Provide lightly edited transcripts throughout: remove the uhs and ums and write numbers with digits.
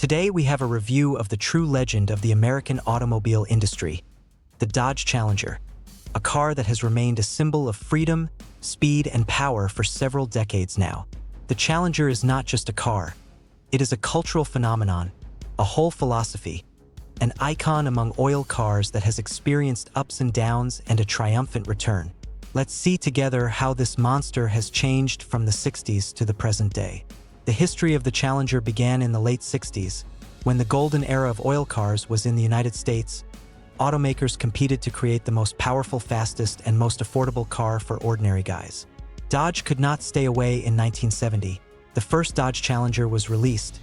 Today we have a review of the true legend of the American automobile industry, the Dodge Challenger, a car that has remained a symbol of freedom, speed, and power for several decades now. The Challenger is not just a car. It is a cultural phenomenon, a whole philosophy, an icon among oil cars that has experienced ups and downs and a triumphant return. Let's see together how this monster has changed from the 60s to the present day. The history of the Challenger began in the late 60s, when the golden era of oil cars was in the United States. Automakers competed to create the most powerful, fastest, and most affordable car for ordinary guys. Dodge could not stay away. In 1970, the first Dodge Challenger was released,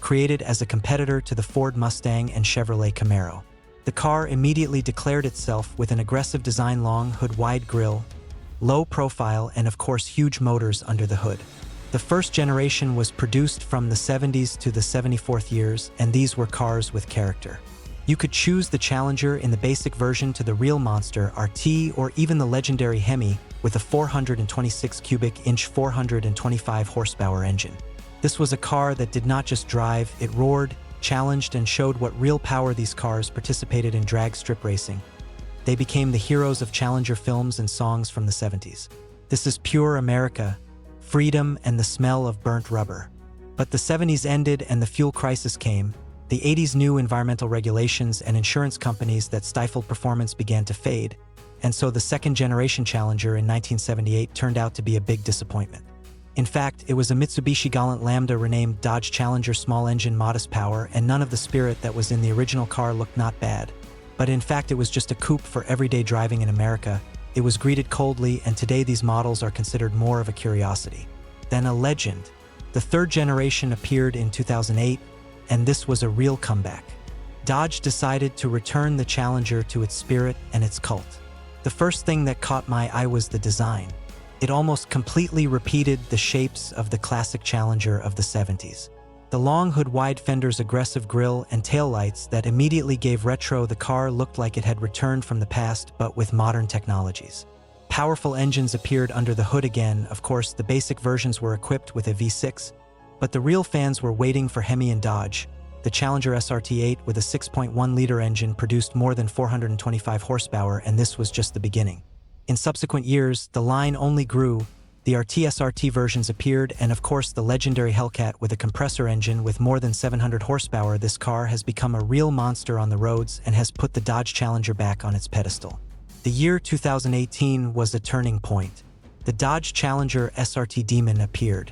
created as a competitor to the Ford Mustang and Chevrolet Camaro. The car immediately declared itself with an aggressive design: long hood, wide grille, low profile, and of course huge motors under the hood. The first generation was produced from the 70s to the 74th years, and these were cars with character. You could choose the Challenger in the basic version to the real monster RT, or even the legendary Hemi with a 426 cubic inch 425 horsepower engine. This was a car that did not just drive, it roared, challenged, and showed what real power. These cars participated in drag strip racing. They became the heroes of Challenger films and songs from the 70s. This is pure America, freedom, and the smell of burnt rubber. But the 70s ended and the fuel crisis came. The 80s, new environmental regulations and insurance companies that stifled performance began to fade, and so the second-generation Challenger in 1978 turned out to be a big disappointment. In fact, it was a Mitsubishi Galant Lambda renamed Dodge Challenger, small engine, modest power, and none of the spirit that was in the original car. Looked not bad, but in fact it was just a coupe for everyday driving in America. It was greeted coldly, and today these models are considered more of a curiosity than a legend. The third generation appeared in 2008, and this was a real comeback. Dodge decided to return the Challenger to its spirit and its cult. The first thing that caught my eye was the design. It almost completely repeated the shapes of the classic Challenger of the 70s. The long hood, wide fenders, aggressive grille, and taillights that immediately gave retro. The car looked like it had returned from the past, but with modern technologies. Powerful engines appeared under the hood again. Of course, the basic versions were equipped with a V6, but the real fans were waiting for Hemi and Dodge. The Challenger SRT8 with a 6.1-liter engine produced more than 425 horsepower, and this was just the beginning. In subsequent years, the line only grew. The RT SRT versions appeared, and of course the legendary Hellcat with a compressor engine with more than 700 horsepower. This car has become a real monster on the roads and has put the Dodge Challenger back on its pedestal. The year 2018 was a turning point. The Dodge Challenger SRT Demon appeared.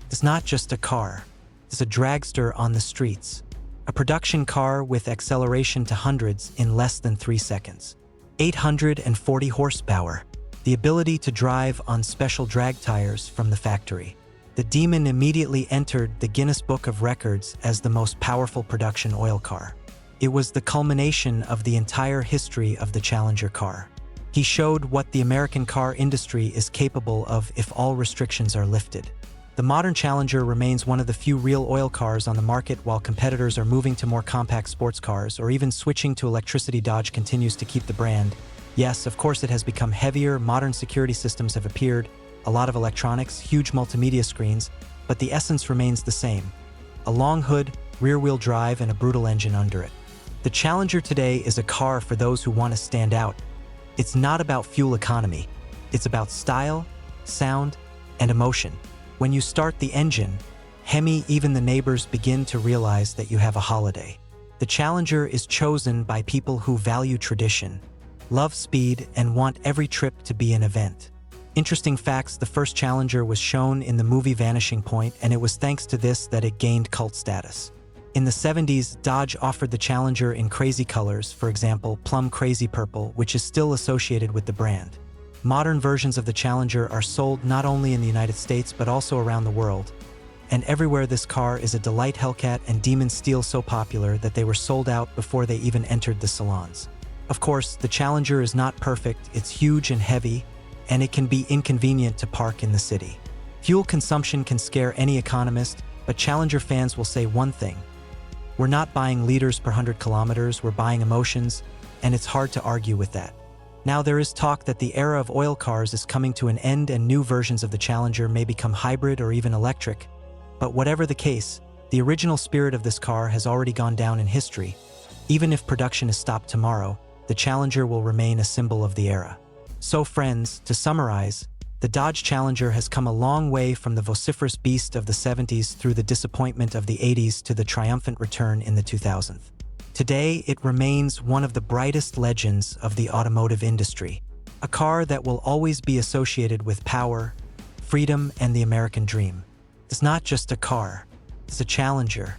It's not just a car, it's a dragster on the streets. A production car with acceleration to hundreds in less than 3 seconds. 840 horsepower. The ability to drive on special drag tires from the factory. The Demon immediately entered the Guinness Book of Records as the most powerful production oil car. It was the culmination of the entire history of the Challenger car. He showed what the American car industry is capable of if all restrictions are lifted. The modern Challenger remains one of the few real oil cars on the market, while competitors are moving to more compact sports cars or even switching to electricity. Dodge continues to keep the brand. Yes, of course it has become heavier, modern security systems have appeared, a lot of electronics, huge multimedia screens, but the essence remains the same. A long hood, rear-wheel drive, and a brutal engine under it. The Challenger today is a car for those who want to stand out. It's not about fuel economy. It's about style, sound, and emotion. When you start the engine, Hemi, even the neighbors begin to realize that you have a holiday. The Challenger is chosen by people who value tradition, love speed, and want every trip to be an event. Interesting facts: the first Challenger was shown in the movie Vanishing Point, and it was thanks to this that it gained cult status. In the 70s, Dodge offered the Challenger in crazy colors, for example, plum crazy purple, which is still associated with the brand. Modern versions of the Challenger are sold not only in the United States but also around the world. And everywhere this car is a delight. Hellcat and Demon Steel so popular that they were sold out before they even entered the salons. Of course, the Challenger is not perfect, it's huge and heavy, and it can be inconvenient to park in the city. Fuel consumption can scare any economist, but Challenger fans will say one thing: we're not buying liters per 100 kilometers, we're buying emotions, and it's hard to argue with that. Now there is talk that the era of oil cars is coming to an end and new versions of the Challenger may become hybrid or even electric. But whatever the case, The original spirit of this car has already gone down in history. Even if production is stopped tomorrow, the Challenger will remain a symbol of the era. So friends, to summarize, the Dodge Challenger has come a long way from the vociferous beast of the 70s through the disappointment of the 80s to the triumphant return in the 2000s. Today, it remains one of the brightest legends of the automotive industry, a car that will always be associated with power, freedom, and the American dream. It's not just a car, it's a Challenger,